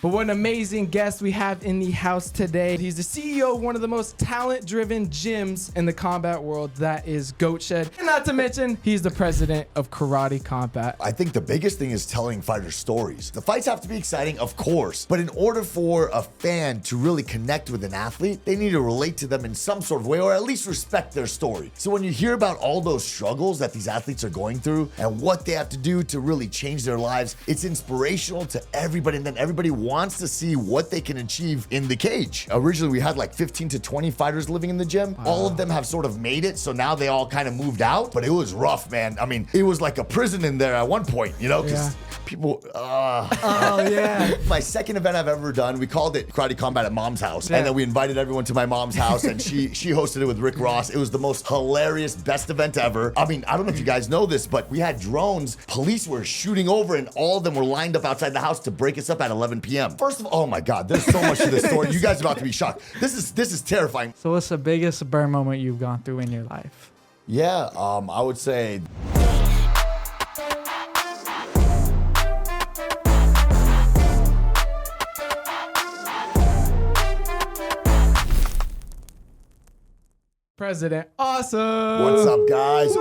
But what an amazing guest we have in the house today. He's the CEO of one of the most talent-driven gyms in the combat world. That is GOATSHED. And not to mention, he's the president of Karate Combat. I think the biggest thing is telling fighters stories. The fights have to be exciting, of course, but in order for a fan to really connect with an athlete, they need to relate to them in some sort of way, or at least respect their story. So when you hear about all those struggles that these athletes are going through and what they have to do to really change their lives, it's inspirational to everybody, and then everybody wants to see what they can achieve in the cage. Originally, we had like 15 to 20 fighters living in the gym. Wow. All of them have sort of made it, so now they all kind of moved out, but it was rough, man. I mean, it was like a prison in there at one point, you know, because people, oh yeah. My second event I've ever done, we called it Karate Combat at Mom's house. And then we invited everyone to my mom's house, and she hosted it with Rick Ross. It was the most hilarious, best event ever. I mean, I don't know if you guys know this, but we had drones. Police were shooting over, and all of them were lined up outside the house to break us up at 11 p.m. First of all, oh my God, there's so much to this story. You guys are about to be shocked. This is terrifying. So what's the biggest burn moment you've gone through in your life? Yeah, I would say... President Awesome. What's up, guys?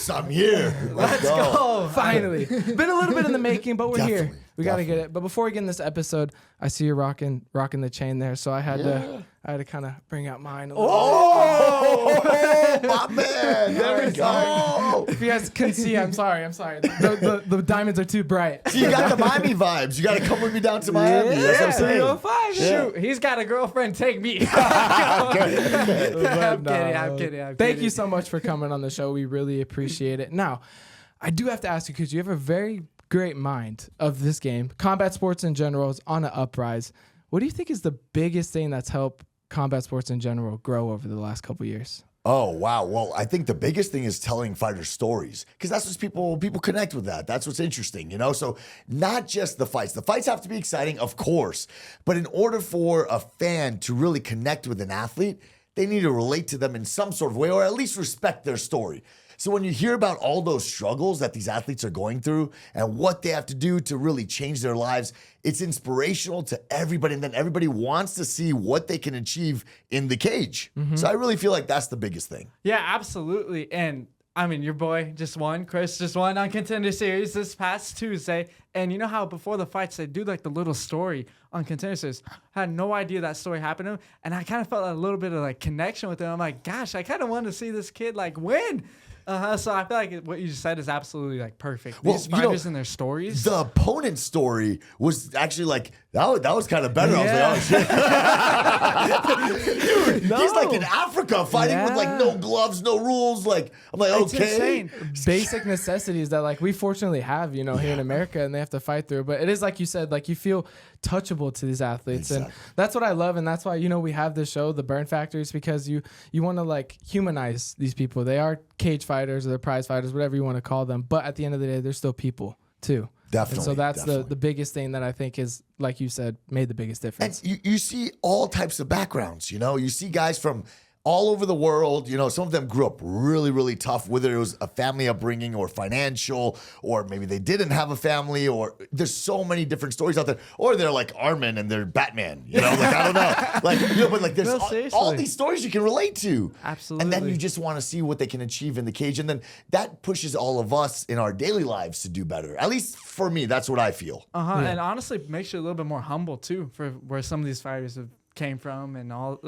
I'm here. Let's go. Finally. Been a little bit in the making, but we're here. We got to get it. But before we get in this episode, I see you rocking the chain there, so I had to kind of bring out mine a little bit. My man. There we go. If you guys couldn't see, I'm sorry. The diamonds are too bright. So you got the Miami vibes. You got to come with me down to Miami. That's what I'm saying. 305. Shoot, he's got a girlfriend. Take me. I'm kidding. Thank you so much for coming on the show. We really appreciate it. Now, I do have to ask you, because you have a very great mind of this game. Combat sports in general is on an uprise. What do you think is the biggest thing that's helped combat sports in general grow over the last couple years? Oh, wow. Well, I think the biggest thing is telling fighters stories, because that's what people connect with that. That's what's interesting, you know? So not just the fights. The fights have to be exciting, of course, but in order for a fan to really connect with an athlete, they need to relate to them in some sort of way, or at least respect their story. So when you hear about all those struggles that these athletes are going through and what they have to do to really change their lives, it's inspirational to everybody, and then everybody wants to see what they can achieve in the cage. Mm-hmm. So I really feel like that's the biggest thing. Yeah, absolutely. And I mean, your boy Chris just won on Contender Series this past Tuesday. And you know how before the fights, they do like the little story on Contender Series. I had no idea that story happened to him. And I kind of felt a little bit of like connection with him. I'm like, gosh, I kind of wanted to see this kid like win. So I feel like what you just said is absolutely like perfect. These fighters and their stories. The opponent's story was actually like, that was kind of better. Yeah. I was like, oh shit. Dude, he's like in Africa fighting with like no gloves, no rules. Like, I'm like, it's okay. Insane. Basic necessities that like we fortunately have, you know, here in America, and they have to fight through. But it is like you said, like you feel touchable to these athletes. Exactly. And that's what I love. And that's why, you know, we have this show, The Burn Factories, because you want to like humanize these people. They are cage fighters or they're prize fighters, whatever you want to call them. But at the end of the day, they're still people too. Definitely. And so that's the biggest thing that I think is, like you said, made the biggest difference. And you see all types of backgrounds, you know. You see guys from all over the world, you know. Some of them grew up really, really tough, whether it was a family upbringing or financial, or maybe they didn't have a family, or there's so many different stories out there. Or they're like Armin and they're Batman, you know, like, I don't know. Like, you know, but like there's all these stories you can relate to. Absolutely. And then you just want to see what they can achieve in the cage. And then that pushes all of us in our daily lives to do better. At least for me, that's what I feel. Yeah. And honestly, makes you a little bit more humble too for where some of these fighters have came from and all.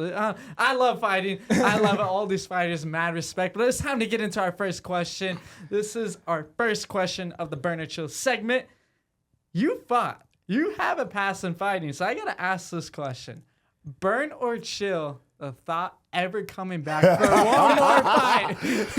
I love fighting. I love all these fighters. Mad respect. But it's time to get into our first question. This is our first question of the Burn or Chill segment. You fought. You have a past in fighting. So I got to ask this question. Burn or chill the thought ever coming back for one more fight? It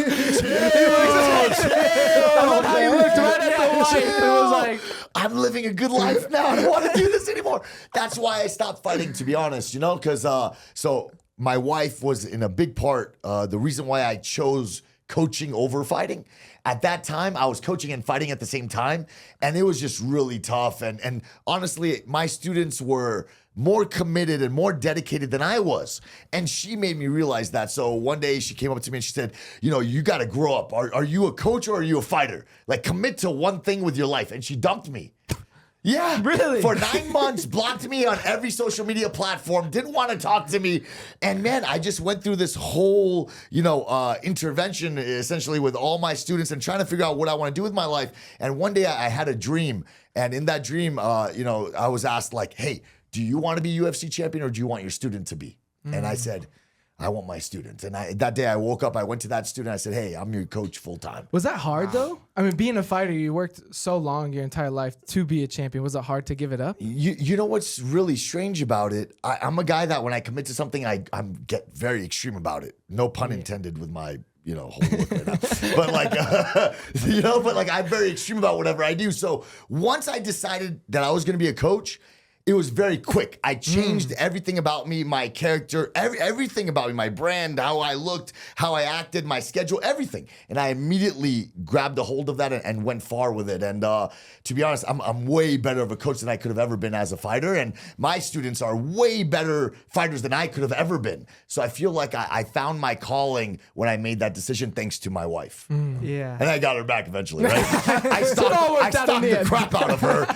was like, I'm living a good life now. I don't want to do this anymore. That's why I stopped fighting, to be honest, you know, because so my wife was in a big part the reason why I chose coaching over fighting. At that time, I was coaching and fighting at the same time, and it was just really tough. And honestly, my students were more committed and more dedicated than I was. And she made me realize that. So one day she came up to me and she said, you know, you got to grow up. Are you a coach or are you a fighter? Like, commit to one thing with your life. And she dumped me. Yeah. Really? For 9 months, blocked me on every social media platform, didn't want to talk to me. And man, I just went through this whole, intervention essentially with all my students and trying to figure out what I want to do with my life. And one day I had a dream. And in that dream, I was asked like, hey, do you want to be UFC champion or do you want your student to be? And I said, I want my students. And that day I woke up, I went to that student, I said, hey, I'm your coach full time. Was that hard though? I mean, being a fighter, you worked so long your entire life to be a champion. Was it hard to give it up? You know what's really strange about it? I'm a guy that when I commit to something, I get very extreme about it. No pun intended with my whole look right now. But I'm very extreme about whatever I do. So once I decided that I was going to be a coach, it was very quick. I changed everything about me, my character, everything about me, my brand, how I looked, how I acted, my schedule, everything. And I immediately grabbed a hold of that and went far with it. And to be honest, I'm way better of a coach than I could have ever been as a fighter. And my students are way better fighters than I could have ever been. So I feel like I found my calling when I made that decision thanks to my wife. Yeah. And I got her back eventually, right? I stalked the crap out of her,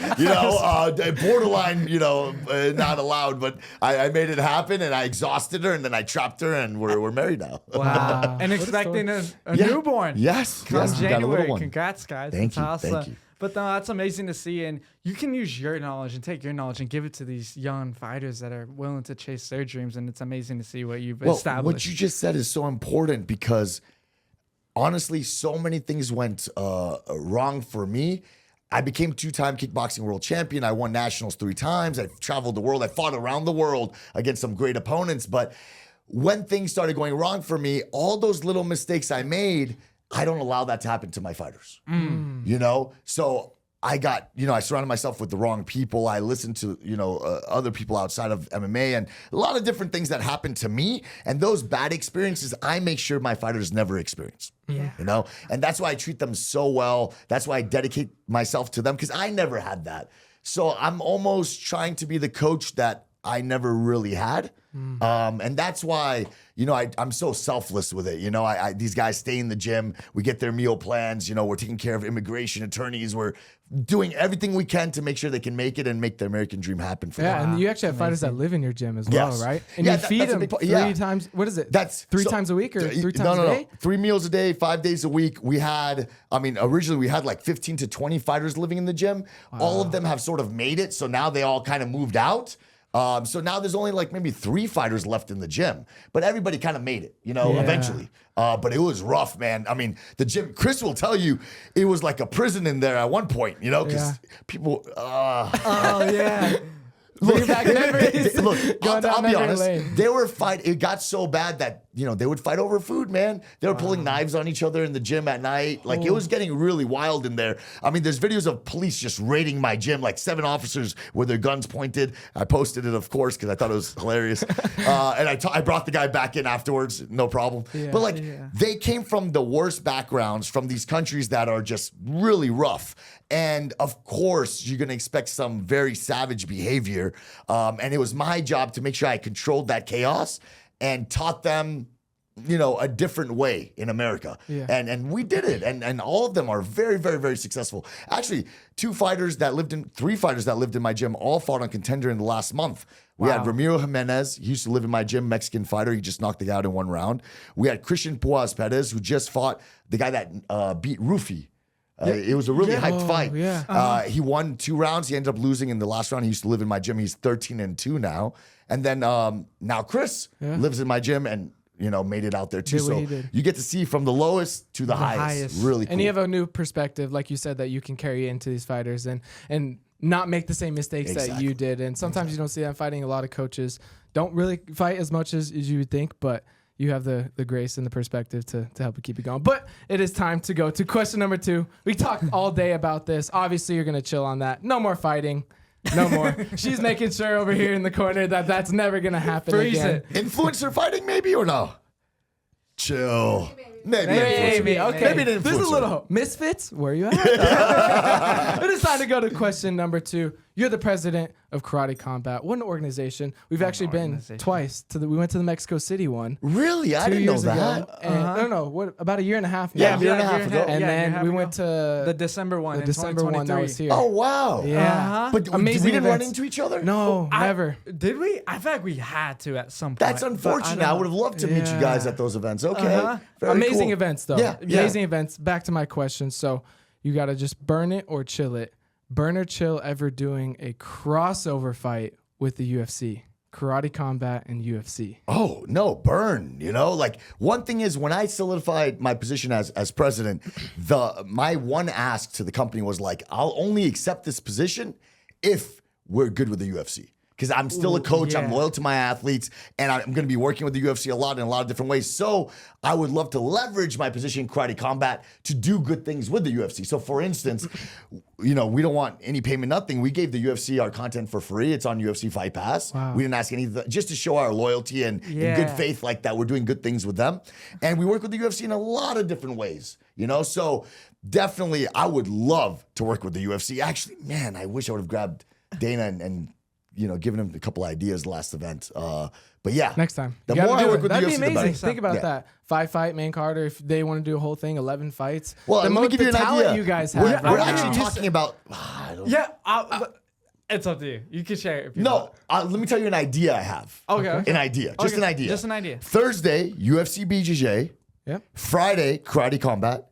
borderline, not allowed, but I made it happen and I exhausted her and then I trapped her and we're married now. Wow. And expecting a newborn. Yes. Come yes, January. Congrats, guys. Thank you. Awesome. Thank you. But no, that's amazing to see. And you can use your knowledge and take your knowledge and give it to these young fighters that are willing to chase their dreams. And it's amazing to see what you've established. What you just said is so important because honestly, so many things went wrong for me. I became 2-time kickboxing world champion. I won nationals 3 times. I traveled the world. I fought around the world against some great opponents. But when things started going wrong for me, all those little mistakes I made, I don't allow that to happen to my fighters. So I got, I surrounded myself with the wrong people. I listened to, other people outside of MMA and a lot of different things that happened to me. And those bad experiences, I make sure my fighters never experience. Yeah. And that's why I treat them so well. That's why I dedicate myself to them because I never had that. So I'm almost trying to be the coach that I never really had. And that's why, I'm so selfless with it. These guys stay in the gym. We get their meal plans. We're taking care of immigration attorneys. We're doing everything we can to make sure they can make it and make the American dream happen for them. Yeah, and you actually have fighters that live in your gym as well, right? And you feed them 3 times. What is it? That's 3 times a week or 3 times a day? 3 meals a day, 5 days a week. Originally we had like 15 to 20 fighters living in the gym. Wow. All of them have sort of made it. So now they all kind of moved out. So now there's only like maybe 3 fighters left in the gym, but everybody kind of made it, eventually. But it was rough, man. I mean, the gym, Chris will tell you, it was like a prison in there at one point, because people. Oh yeah. Look, I'll be honest. They were fighting. It got so bad that they would fight over food, man. They were pulling knives on each other in the gym at night. Like it was getting really wild in there. I mean, there's videos of police just raiding my gym, like 7 officers with their guns pointed. I posted it, of course, because I thought it was hilarious. And I brought the guy back in afterwards, no problem. Yeah, but they came from the worst backgrounds, from these countries that are just really rough. And of course, you're going to expect some very savage behavior. And it was my job to make sure I controlled that chaos and taught them, a different way in America. Yeah. And we did it. And all of them are very, very, very successful. Actually, 3 fighters that lived in my gym all fought on Contender in the last month. We had Ramiro Jimenez. He used to live in my gym, Mexican fighter. He just knocked the guy out in 1 round. We had Christian Puaz Perez, who just fought the guy that beat Rufi. It was a really hyped fight. Yeah. He won 2 rounds. He ended up losing in the last round. He used to live in my gym. He's 13-2 now. And then now Chris lives in my gym and made it out there too. So you get to see from the lowest to the highest. Really cool. And you have a new perspective, like you said, that you can carry into these fighters and not make the same mistakes that you did. And sometimes you don't see that fighting. A lot of coaches don't really fight as much as you would think, but you have the grace and the perspective to help you keep it going. But it is time to go to question number 2. We talked all day about this. Obviously, you're going to chill on that. No more fighting. No more. She's making sure over here in the corner that that's never going to happen again. Influencer fighting maybe or no? Chill. Maybe. Okay. Maybe an There's a influencer. little hope. Misfits, where you at? It is time to go to question number 2. You're the president of Karate Combat. What an organization. We've actually been twice. We went to the Mexico City one. Really? I 2 didn't know years that. ago. And, what, about a year and a half now. Yeah, a year and a half ago. And then we went to the December one. the December one that was here. Oh, wow. Yeah. But Amazing we didn't run events. into each other? No, never. Did we? I feel like we had to at some point. That's unfortunate. I would have loved to meet you guys at those events. Okay. Very Amazing cool. events, though. Yeah. Amazing events. Back to my question. So you got to just burn it or chill it. Burn or chill ever doing a crossover fight with the UFC? Karate Combat and UFC. Oh, no, burn. You know, like one thing is when I solidified my position as president, my one ask to the company was like, I'll only accept this position if we're good with the UFC. Because I'm still a coach, I'm loyal to my athletes, and I'm going to be working with the UFC a lot in a lot of different ways. So I would love to leverage my position in Karate Combat to do good things with the UFC. So for instance, we don't want any payment, nothing. We gave the UFC our content for free. It's on UFC Fight Pass. Wow. We didn't ask anything, just to show our loyalty and in good faith like that. We're doing good things with them. And we work with the UFC in a lot of different ways, So definitely I would love to work with the UFC. Actually, man, I wish I would have grabbed Dana and giving him a couple ideas last event. But yeah. Next time. The more I work with the That'd UFC, be the amazing. better. Think about that. 5-fight main card, or if they want to do a whole thing, 11 fights. Well, let me give you an talent idea. you guys have. We're right actually now. talking about... It's up to you. You can share it. If you No, let me tell you an idea I have. Okay. An idea. Just an idea. Just an idea. Thursday, UFC BJJ. Yep. Friday, Karate Combat.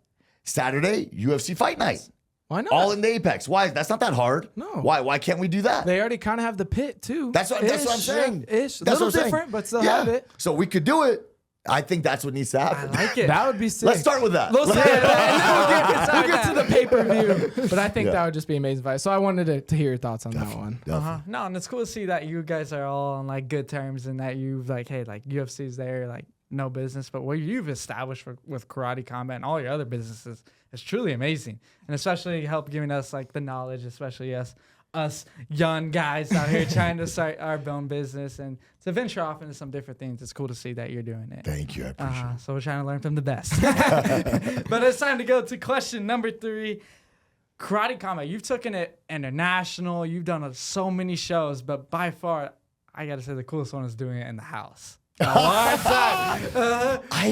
Saturday, UFC Fight Night. Why not? All in the Apex. Why? That's not that hard. No. Why can't we do that? They already kind of have the pit, too. That's what I'm saying. Ish. That's A little what I'm saying. different, but still have it. So we could do it. I think that's what needs to happen. I like it. That would be sick. Let's start with that. We'll get to the pay-per-view. But I think that would just be amazing fight. So I wanted to hear your thoughts on that one. No, and it's cool to see that you guys are all on like good terms and that you've UFC's there, like no business. But what you've established with Karate Combat and all your other businesses is truly amazing. And especially help giving us like the knowledge, especially us young guys out here trying to start our own business and to venture off into some different things. It's cool to see that you're doing it. Thank you. I appreciate it. So we're trying to learn from the best. But it's time to go to question number 3. Karate Combat, you've taken it international. You've done so many shows, but by far, I got to say the coolest one is doing it in the house. I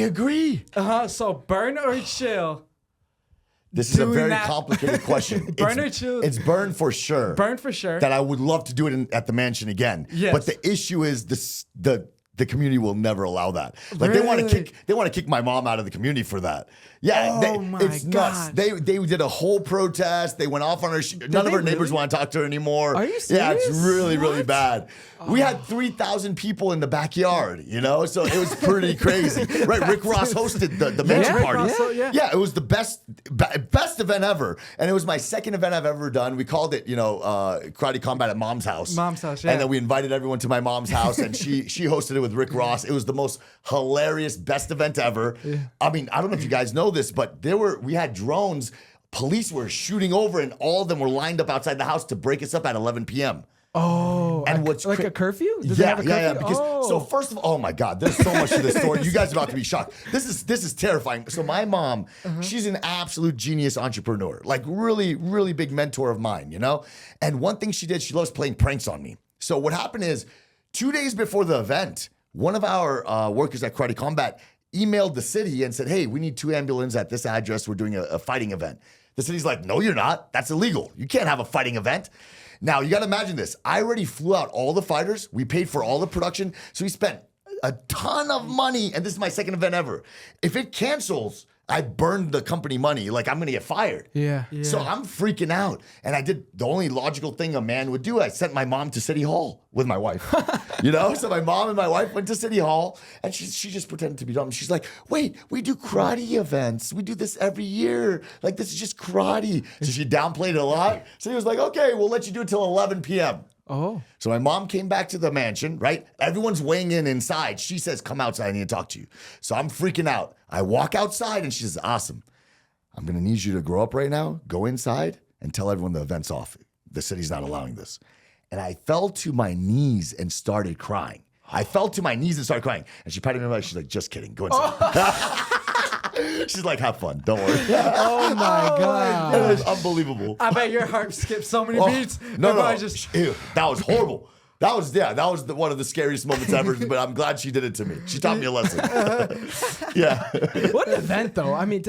agree. So burn or chill? This is a Doing very that- complicated question. Burn or chill? It's burn for sure. Burn for sure. That I would love to do it at the mansion again. Yes. But the issue is the community will never allow that. Like they want to kick my mom out of the community for that. Yeah, it's nuts. God. They did a whole protest. They went off on her. None of her neighbors want to talk to her anymore. Are you Yeah, it's serious? really really bad. We had 3,000 people in the backyard. So it was pretty crazy. Right? Rick Ross hosted the mansion Rick party. Ross, Yeah, it was the best event ever, and it was my second event I've ever done. We called it, Karate Combat at Mom's house. Mom's house, yeah. And then we invited everyone to my mom's house, and she hosted it with Rick Ross. It was the most hilarious, best event ever. Yeah. I mean, I don't know if you guys know this, but we had drones. Police were shooting over, and all of them were lined up outside the house to break us up at 11 p.m. Oh, and what's like a curfew? Does it have a curfew? Yeah. Because so first of all, oh my God, there's so much to this story. You guys are about to be shocked. This is terrifying. So my mom, she's an absolute genius entrepreneur, like really, really big mentor of mine, And one thing she did, she loves playing pranks on me. So what happened is, 2 days before the event, one of our workers at Karate Combat emailed the city and said, hey, we need 2 ambulances at this address. We're doing a fighting event. The city's like, no, you're not. That's illegal. You can't have a fighting event. Now, you got to imagine this. I already flew out all the fighters. We paid for all the production. So we spent a ton of money. And this is my second event ever. If it cancels, I burned the company money. Like, I'm going to get fired. Yeah. So I'm freaking out. And I did the only logical thing a man would do. I sent my mom to City Hall with my wife. So my mom and my wife went to City Hall, and she just pretended to be dumb. She's like, wait, we do karate events. We do this every year. Like, this is just karate. So she downplayed it a lot. So he was like, okay, we'll let you do it till 11 p.m. Oh. So my mom came back to the mansion, right? Everyone's weighing in inside. She says, come outside, I need to talk to you. So I'm freaking out. I walk outside and she says, Asim, I'm going to need you to grow up right now. Go inside and tell everyone the event's off. The city's not allowing this. And I fell to my knees and started crying. And she patted me on the back. She's like, just kidding. Go inside. She's like, have fun. Don't worry. Oh my God. It was unbelievable. I bet your heart skipped so many beats. No. Just... Ew, that was horrible. That was one of the scariest moments ever, but I'm glad she did it to me. She taught me a lesson. Yeah. What an event, though. I mean,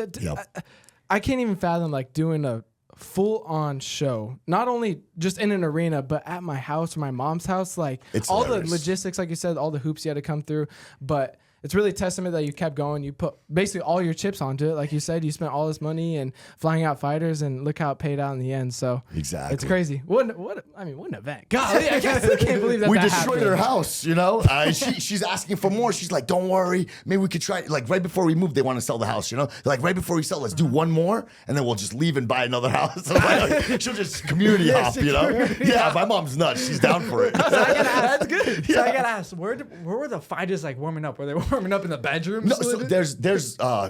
I can't even fathom like doing a full-on show, not only just in an arena, but at my house or my mom's house. Like it's all hilarious. the logistics, like you said, all the hoops you had to come through, but it's really a testament that you kept going. You put basically all your chips onto it. Like you said, you spent all this money and flying out fighters, and look how it paid out in the end. So exactly, it's crazy. What an event. God, I can't believe that we that destroyed happened. her house, you know. She's asking for more. She's like, don't worry, maybe we could try. Like right before we move, they want to sell the house, you know. They're like, right before we sell, let's do one more, and then we'll just leave and buy another house. Like, she'll just community hop, you know. Yeah, my mom's nuts. She's down for it. So I gotta ask, that's good. So I gotta ask, where were the fighters like warming up? Were they warming up in the bedroom? No, so there's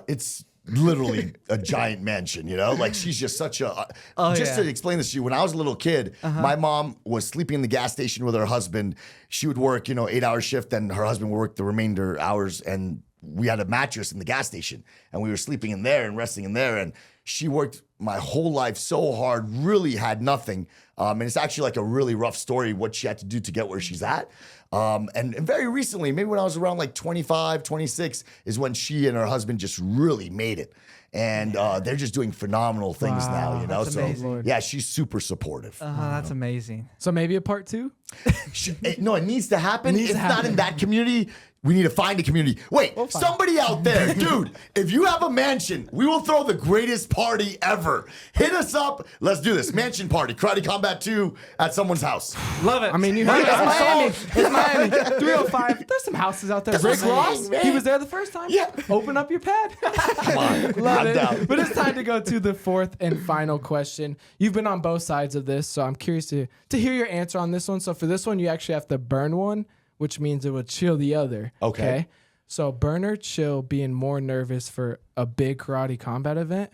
it's literally a giant mansion, you know? Like she's just such a to explain this to you, when I was a little kid, my mom was sleeping in the gas station with her husband. She would work, 8-hour shift, and her husband would work the remainder hours, and we had a mattress in the gas station, and we were sleeping in there and resting in there, and she worked my whole life so hard, really had nothing. And it's actually like a really rough story what she had to do to get where she's at. And very recently, maybe when I was around like 25, 26, is when she and her husband just really made it. And they're just doing phenomenal things now, you know? That's So, amazing. yeah, she's super supportive. That's amazing. So maybe a part 2? No, it needs to happen. Needs If to not happen. in that community, we need to find a community. Wait, somebody out there, dude, if you have a mansion, we will throw the greatest party ever. Hit us up. Let's do this. Mansion party, Karate Combat 2 at someone's house. Love it. I mean, you heard it. It's Miami. 305. There's some houses out there. That's what Rick I'm Ross, saying, man. he was there the first time. Yeah. Open up your pad. Come on. Love I'm it. down. But it's time to go to the fourth and final question. You've been on both sides of this, so I'm curious to hear your answer on this one. So for this one, you actually have to burn one, which means it would chill the other. Okay. So burn or chill being more nervous for a big Karate Combat event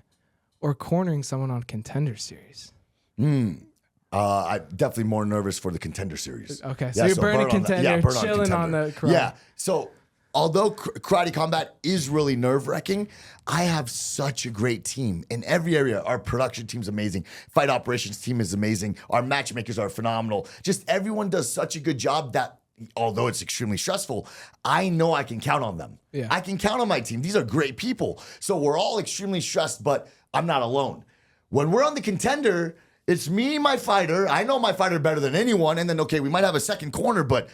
or cornering someone on Contender Series? I'm definitely more nervous for the Contender Series. Okay, so you're burning Contender, burn chilling on the Karate. Yeah, so although Karate Combat is really nerve-wracking, I have such a great team in every area. Our production team's amazing. Fight operations team is amazing. Our matchmakers are phenomenal. Just everyone does such a good job that although it's extremely stressful, I know I can count on them. Yeah. I can count on my team. These are great people. So we're all extremely stressed, but I'm not alone. When we're on the Contender, it's me, my fighter. I know my fighter better than anyone. And then, okay, we might have a second corner, but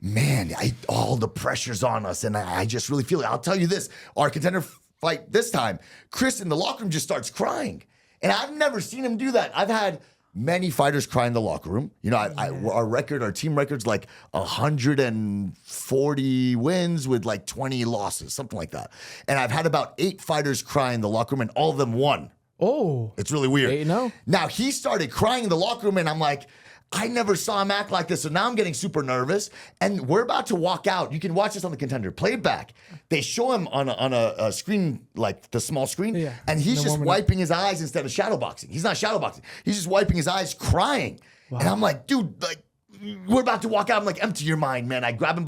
man, all the pressure's on us. And I just really feel it. I'll tell you this, our Contender fight this time, Chris in the locker room just starts crying. And I've never seen him do that. I've had many fighters cry in the locker room. Our team record's like 140 wins with like 20 losses, something like that. And I've had about 8 fighters cry in the locker room, and all of them won. Oh. It's really weird. 8-0. Now, he started crying in the locker room, and I'm like, I never saw him act like this. So now I'm getting super nervous, and we're about to walk out. You can watch this on the Contender. Play it back. They show him on a screen, like the small screen, and he's just wiping his eyes instead of shadowboxing. He's not shadowboxing. He's just wiping his eyes, crying. Wow. And I'm like, dude, like, we're about to walk out. I'm like, empty your mind, man. I grab him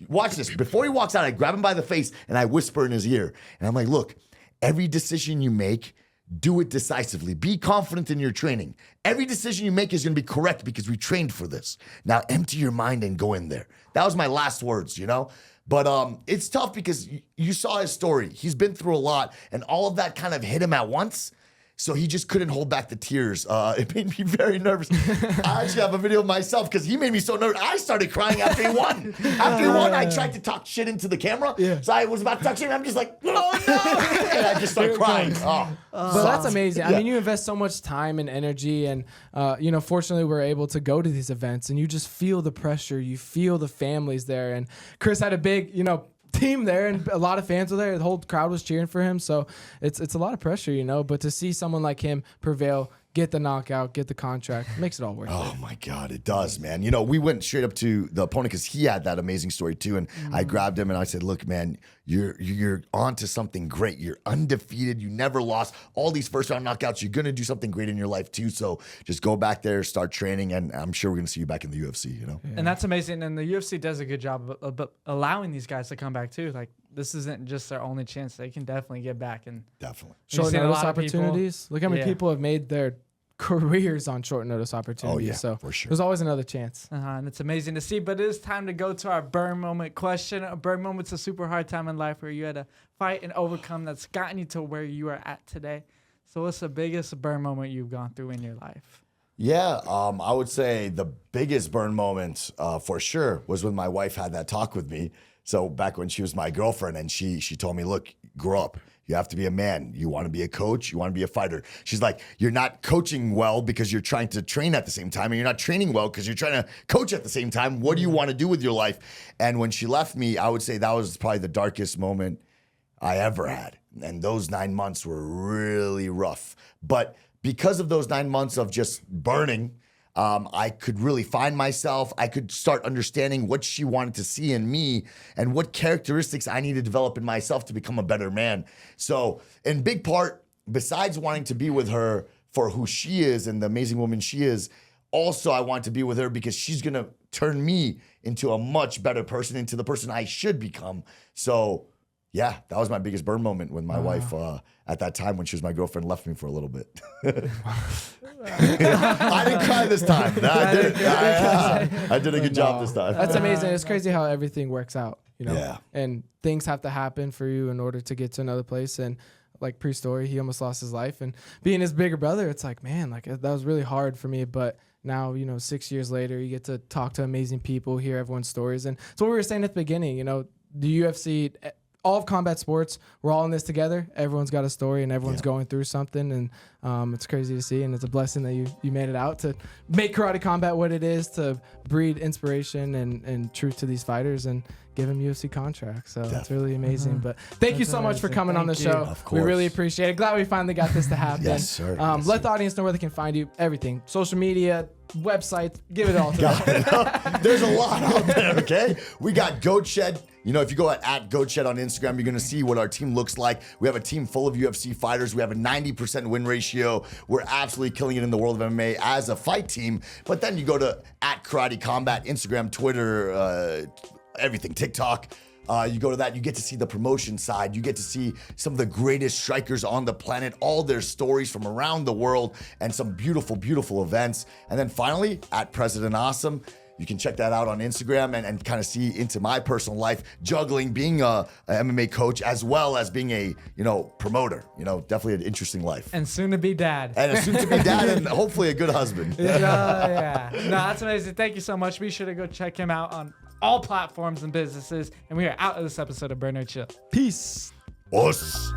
watch this. Before he walks out, I grab him by the face, and I whisper in his ear. And I'm like, look, every decision you make, do it decisively. Be confident in your training. Every decision you make is going to be correct because we trained for this. Now empty your mind and go in there. That was my last words, you know? But it's tough because you saw his story. He's been through a lot, and all of that kind of hit him at once. So he just couldn't hold back the tears. It made me very nervous. I actually have a video of myself because he made me so nervous. I started crying after he won. After he won, I tried to talk shit into the camera. Yeah. So I was about to talk shit, and I'm just like, oh no! And I just started crying. But that's amazing. Yeah. I mean, you invest so much time and energy, and fortunately, we're able to go to these events, and you just feel the pressure. You feel the families there, and Chris had a big, team there, and a lot of fans were there. The whole crowd was cheering for him, so it's a lot of pressure, but to see someone like him prevail, get the knockout, get the contract, makes it all worth it. Oh my God, it does, man. We went straight up to the opponent because he had that amazing story too, and I grabbed him and I said, look, man, you're on to something great. You're undefeated. You never lost. All these first round knockouts, you're going to do something great in your life too, so just go back there, start training, and I'm sure we're going to see you back in the UFC, Yeah. And that's amazing, and the UFC does a good job of allowing these guys to come back too. Like, this isn't just their only chance. They can definitely get back. And Definitely. Short seen a notice lot of people- opportunities. Look how many Yeah. people have made their careers on short notice opportunities. Oh, yeah, so for sure. there's always another chance. and it's amazing to see. But it is time to go to our burn moment question. A burn moment's a super hard time in life where you had to fight and overcome that's gotten you to where you are at today. So what's the biggest burn moment you've gone through in your life? Yeah, I would say the biggest burn moment for sure was when my wife had that talk with me. So back when she was my girlfriend, and she told me, look, grow up. You have to be a man. You want to be a coach. You want to be a fighter. She's like, you're not coaching well because you're trying to train at the same time, and you're not training well because you're trying to coach at the same time. What do you want to do with your life? And when she left me, I would say that was probably the darkest moment I ever had. And those 9 months were really rough. But because of those 9 months of just burning, I could really find myself. I could start understanding what she wanted to see in me and what characteristics I need to develop in myself to become a better man. So in big part, besides wanting to be with her for who she is and the amazing woman she is, also I want to be with her because she's going to turn me into a much better person, into the person I should become. So yeah, that was my biggest burn moment when my wife, at that time when she was my girlfriend, left me for a little bit. I didn't cry this time. No, I did a good job this time. That's amazing. It's crazy how everything works out, you know? Yeah. And things have to happen for you in order to get to another place. And like pre-story, he almost lost his life. And being his bigger brother, it's like, man, like that was really hard for me. But now, 6 years later, you get to talk to amazing people, hear everyone's stories. And so what we were saying at the beginning, the UFC, all of combat sports, we're all in this together. Everyone's got a story and everyone's going through something. And it's crazy to see. And it's a blessing that you made it out to make karate combat what it is, to breed inspiration and truth to these fighters and give them UFC contracts. So it's really amazing. But thank you so much for coming on the show. Of course. We really appreciate it. Glad we finally got this to happen. Yes, sir. Let the audience know where they can find you. Everything. Social media, websites, give it all to them. There's a lot out there, okay? We got GOATSHED. If you go at GOATSHED on Instagram, you're going to see what our team looks like. We have a team full of UFC fighters. We have a 90% win ratio. We're absolutely killing it in the world of MMA as a fight team. But then you go to at Karate Combat, Instagram, Twitter, everything, TikTok. You go to that, you get to see the promotion side. You get to see some of the greatest strikers on the planet, all their stories from around the world, and some beautiful, beautiful events. And then finally, at President Awesome, you can check that out on Instagram and kind of see into my personal life, juggling being a MMA coach as well as being a promoter. Definitely an interesting life. And soon to be dad. And a soon to be dad and hopefully a good husband. Yeah. No, that's amazing. Thank you so much. Be sure to go check him out on all platforms and businesses. And we are out of this episode of Burn or Chill. Peace. Us.